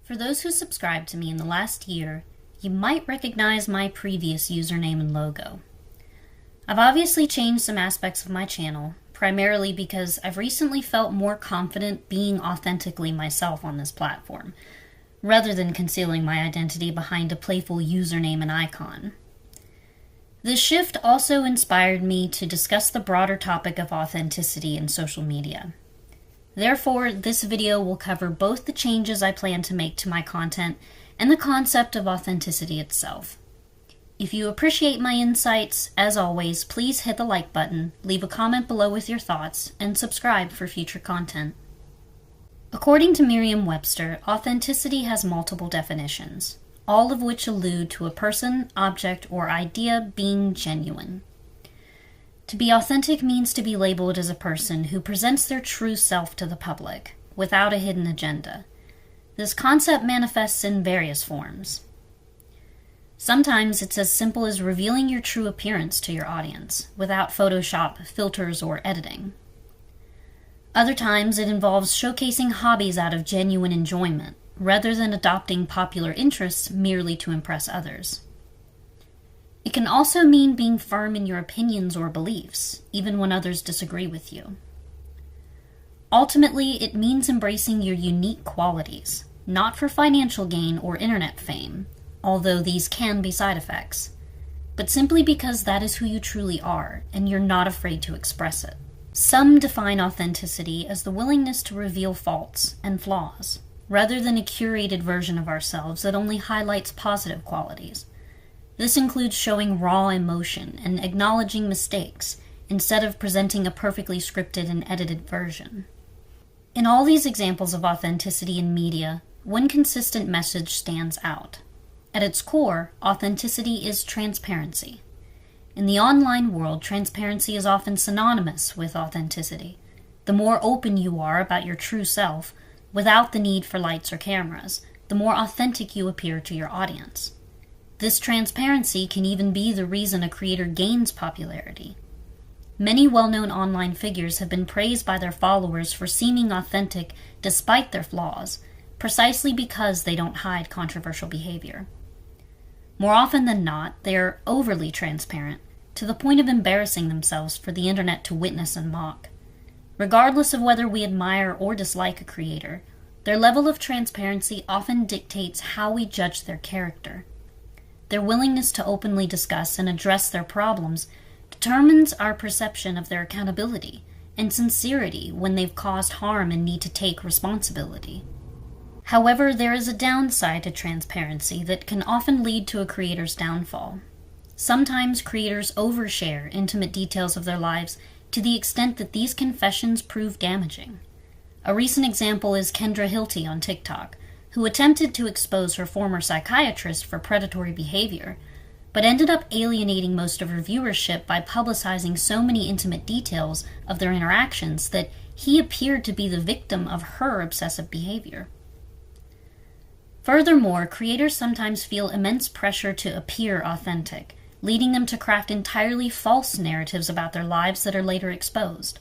For those who subscribed to me in the last year, you might recognize my previous username and logo. I've obviously changed some aspects of my channel, primarily because I've recently felt more confident being authentically myself on this platform, rather than concealing my identity behind a playful username and icon. This shift also inspired me to discuss the broader topic of authenticity in social media. Therefore, this video will cover both the changes I plan to make to my content and the concept of authenticity itself. If you appreciate my insights, as always, please hit the like button, leave a comment below with your thoughts, and subscribe for future content. According to Merriam-Webster, authenticity has multiple definitions, all of which allude to a person, object, or idea being genuine. To be authentic means to be labeled as a person who presents their true self to the public, without a hidden agenda. This concept manifests in various forms. Sometimes it's as simple as revealing your true appearance to your audience, without Photoshop, filters, or editing. Other times it involves showcasing hobbies out of genuine enjoyment, rather than adopting popular interests merely to impress others. It can also mean being firm in your opinions or beliefs, even when others disagree with you. Ultimately, it means embracing your unique qualities, not for financial gain or internet fame, although these can be side effects, but simply because that is who you truly are, and you're not afraid to express it. Some define authenticity as the willingness to reveal faults and flaws, rather than a curated version of ourselves that only highlights positive qualities. This includes showing raw emotion and acknowledging mistakes, instead of presenting a perfectly scripted and edited version. In all these examples of authenticity in media, one consistent message stands out. At its core, authenticity is transparency. In the online world, transparency is often synonymous with authenticity. The more open you are about your true self, without the need for lights or cameras, the more authentic you appear to your audience. This transparency can even be the reason a creator gains popularity. Many well-known online figures have been praised by their followers for seeming authentic despite their flaws, precisely because they don't hide controversial behavior. More often than not, they are overly transparent, to the point of embarrassing themselves for the internet to witness and mock. Regardless of whether we admire or dislike a creator, their level of transparency often dictates how we judge their character. Their willingness to openly discuss and address their problems determines our perception of their accountability and sincerity when they've caused harm and need to take responsibility. However, there is a downside to transparency that can often lead to a creator's downfall. Sometimes creators overshare intimate details of their lives to the extent that these confessions prove damaging. A recent example is Kendra Hilty on TikTok, who attempted to expose her former psychiatrist for predatory behavior, but ended up alienating most of her viewership by publicizing so many intimate details of their interactions that he appeared to be the victim of her obsessive behavior. Furthermore, creators sometimes feel immense pressure to appear authentic, leading them to craft entirely false narratives about their lives that are later exposed.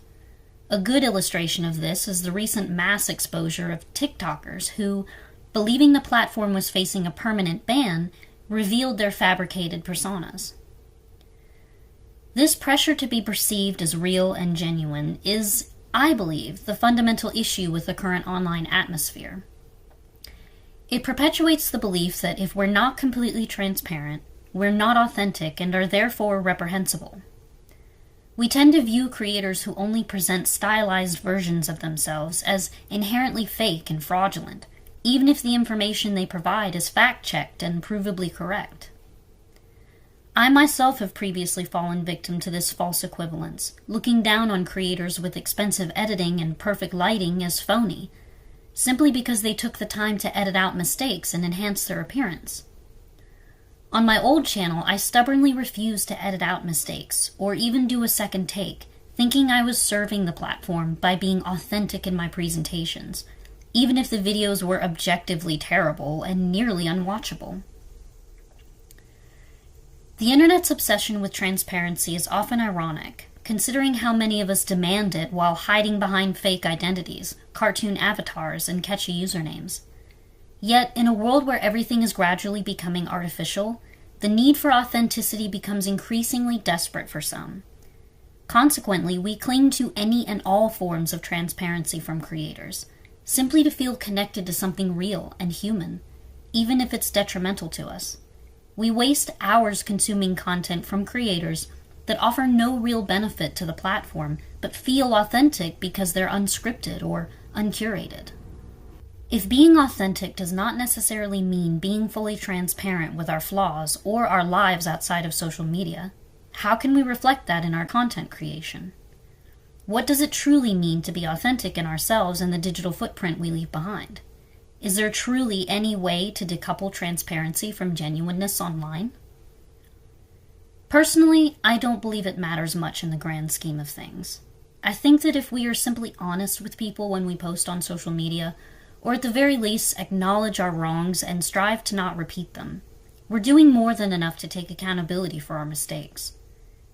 A good illustration of this is the recent mass exposure of TikTokers who, believing the platform was facing a permanent ban, revealed their fabricated personas. This pressure to be perceived as real and genuine is, I believe, the fundamental issue with the current online atmosphere. It perpetuates the belief that if we're not completely transparent, we're not authentic and are therefore reprehensible. We tend to view creators who only present stylized versions of themselves as inherently fake and fraudulent, even if the information they provide is fact-checked and provably correct. I myself have previously fallen victim to this false equivalence, looking down on creators with expensive editing and perfect lighting as phony, simply because they took the time to edit out mistakes and enhance their appearance. On my old channel, I stubbornly refused to edit out mistakes, or even do a second take, thinking I was serving the platform by being authentic in my presentations, even if the videos were objectively terrible and nearly unwatchable. The internet's obsession with transparency is often ironic, considering how many of us demand it while hiding behind fake identities, cartoon avatars, and catchy usernames. Yet, in a world where everything is gradually becoming artificial, the need for authenticity becomes increasingly desperate for some. Consequently, we cling to any and all forms of transparency from creators, simply to feel connected to something real and human, even if it's detrimental to us. We waste hours consuming content from creators that offer no real benefit to the platform, but feel authentic because they're unscripted or uncurated. If being authentic does not necessarily mean being fully transparent with our flaws or our lives outside of social media, how can we reflect that in our content creation? What does it truly mean to be authentic in ourselves and the digital footprint we leave behind? Is there truly any way to decouple transparency from genuineness online? Personally, I don't believe it matters much in the grand scheme of things. I think that if we are simply honest with people when we post on social media, or at the very least acknowledge our wrongs and strive to not repeat them, we're doing more than enough to take accountability for our mistakes.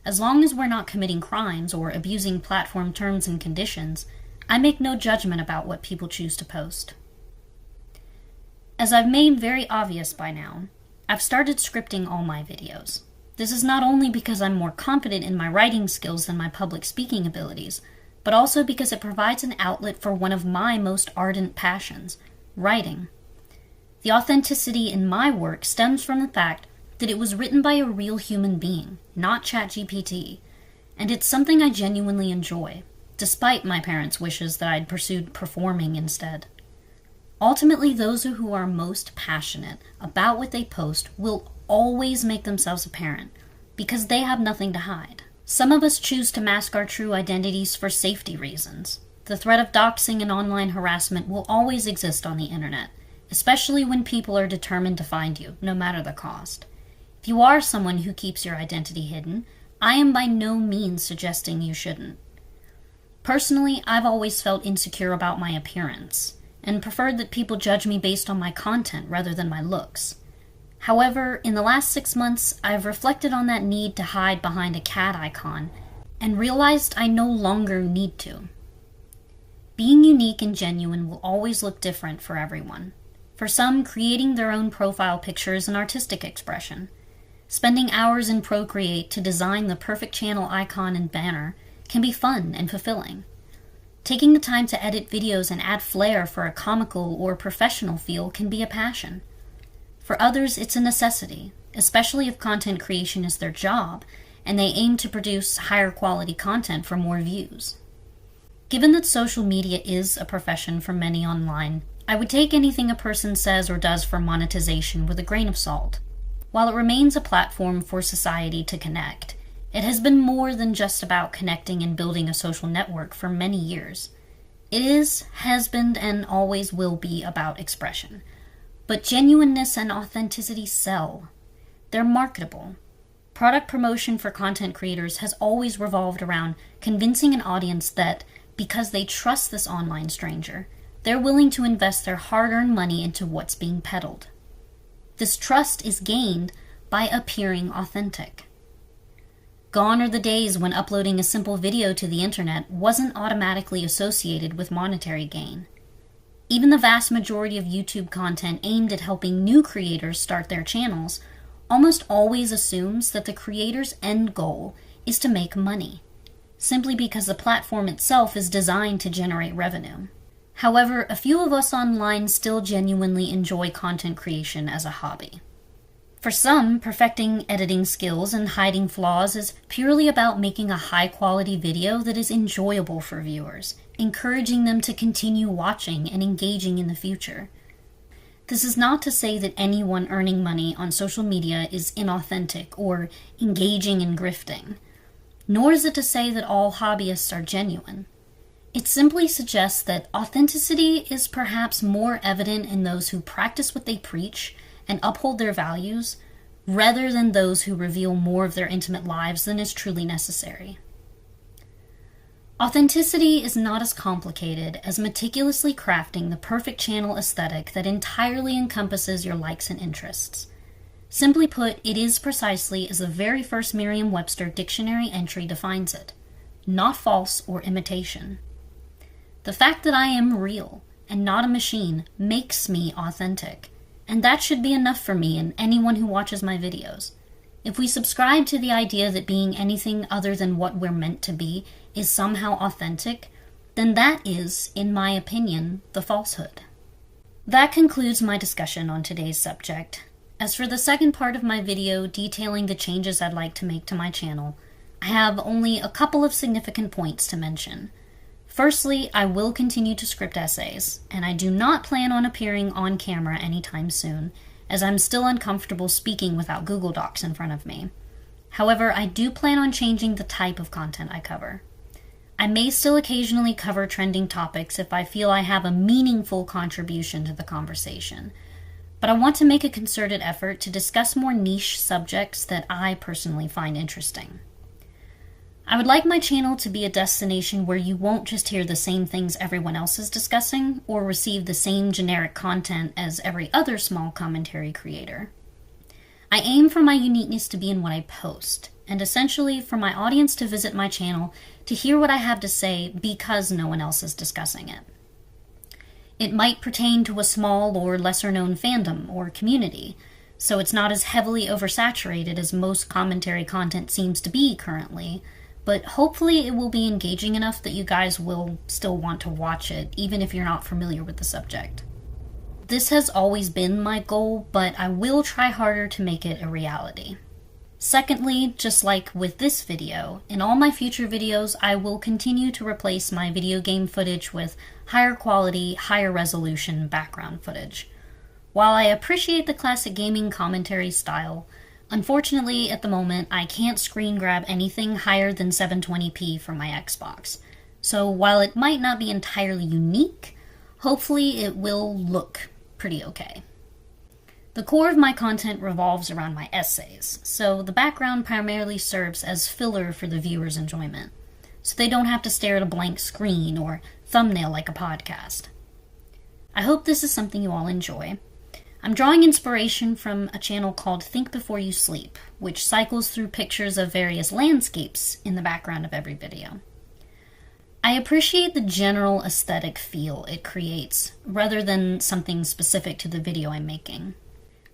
As long as we're not committing crimes or abusing platform terms and conditions, I make no judgment about what people choose to post. As I've made very obvious by now, I've started scripting all my videos. This is not only because I'm more confident in my writing skills than my public speaking abilities, but also because it provides an outlet for one of my most ardent passions, writing. The authenticity in my work stems from the fact that it was written by a real human being, not ChatGPT, and it's something I genuinely enjoy, despite my parents' wishes that I'd pursued performing instead. Ultimately, those who are most passionate about what they post will always make themselves apparent, because they have nothing to hide. Some of us choose to mask our true identities for safety reasons. The threat of doxing and online harassment will always exist on the internet, especially when people are determined to find you, no matter the cost. If you are someone who keeps your identity hidden, I am by no means suggesting you shouldn't. Personally, I've always felt insecure about my appearance, and preferred that people judge me based on my content rather than my looks. However, in the last 6 months, I've reflected on that need to hide behind a cat icon and realized I no longer need to. Being unique and genuine will always look different for everyone. For some, creating their own profile picture is an artistic expression. Spending hours in Procreate to design the perfect channel icon and banner can be fun and fulfilling. Taking the time to edit videos and add flair for a comical or professional feel can be a passion. For others, it's a necessity, especially if content creation is their job and they aim to produce higher quality content for more views. Given that social media is a profession for many online, I would take anything a person says or does for monetization with a grain of salt. While it remains a platform for society to connect, it has been more than just about connecting and building a social network for many years. It is, has been, and always will be about expression. But genuineness and authenticity sell. They're marketable. Product promotion for content creators has always revolved around convincing an audience that, because they trust this online stranger, they're willing to invest their hard-earned money into what's being peddled. This trust is gained by appearing authentic. Gone are the days when uploading a simple video to the internet wasn't automatically associated with monetary gain. Even the vast majority of YouTube content aimed at helping new creators start their channels almost always assumes that the creator's end goal is to make money, simply because the platform itself is designed to generate revenue. However, a few of us online still genuinely enjoy content creation as a hobby. For some, perfecting editing skills and hiding flaws is purely about making a high-quality video that is enjoyable for viewers, encouraging them to continue watching and engaging in the future. This is not to say that anyone earning money on social media is inauthentic or engaging in grifting, nor is it to say that all hobbyists are genuine. It simply suggests that authenticity is perhaps more evident in those who practice what they preach and uphold their values, rather than those who reveal more of their intimate lives than is truly necessary. Authenticity is not as complicated as meticulously crafting the perfect channel aesthetic that entirely encompasses your likes and interests. Simply put, it is precisely as the very first Merriam-Webster dictionary entry defines it, not false or imitation. The fact that I am real, and not a machine, makes me authentic. And that should be enough for me and anyone who watches my videos. If we subscribe to the idea that being anything other than what we're meant to be is somehow authentic, then that is, in my opinion, the falsehood. That concludes my discussion on today's subject. As for the second part of my video detailing the changes I'd like to make to my channel, I have only a couple of significant points to mention. Firstly, I will continue to script essays, and I do not plan on appearing on camera anytime soon, as I'm still uncomfortable speaking without Google Docs in front of me. However, I do plan on changing the type of content I cover. I may still occasionally cover trending topics if I feel I have a meaningful contribution to the conversation, but I want to make a concerted effort to discuss more niche subjects that I personally find interesting. I would like my channel to be a destination where you won't just hear the same things everyone else is discussing or receive the same generic content as every other small commentary creator. I aim for my uniqueness to be in what I post, and essentially for my audience to visit my channel to hear what I have to say because no one else is discussing it. It might pertain to a small or lesser-known fandom or community, so it's not as heavily oversaturated as most commentary content seems to be currently, but hopefully it will be engaging enough that you guys will still want to watch it, even if you're not familiar with the subject. This has always been my goal, but I will try harder to make it a reality. Secondly, just like with this video, in all my future videos I will continue to replace my video game footage with higher quality, higher resolution background footage. While I appreciate the classic gaming commentary style, unfortunately at the moment I can't screen grab anything higher than 720p from my Xbox. So while it might not be entirely unique, hopefully it will look pretty okay. The core of my content revolves around my essays, so the background primarily serves as filler for the viewer's enjoyment, so they don't have to stare at a blank screen or thumbnail like a podcast. I hope this is something you all enjoy. I'm drawing inspiration from a channel called Think Before You Sleep, which cycles through pictures of various landscapes in the background of every video. I appreciate the general aesthetic feel it creates, rather than something specific to the video I'm making.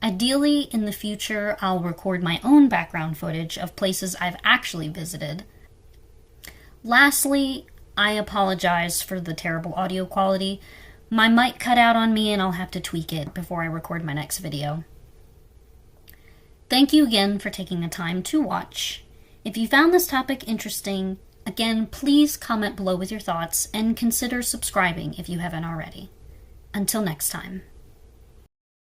Ideally, in the future, I'll record my own background footage of places I've actually visited. Lastly, I apologize for the terrible audio quality. My mic cut out on me and I'll have to tweak it before I record my next video. Thank you again for taking the time to watch. If you found this topic interesting, again, please comment below with your thoughts and consider subscribing if you haven't already. Until next time.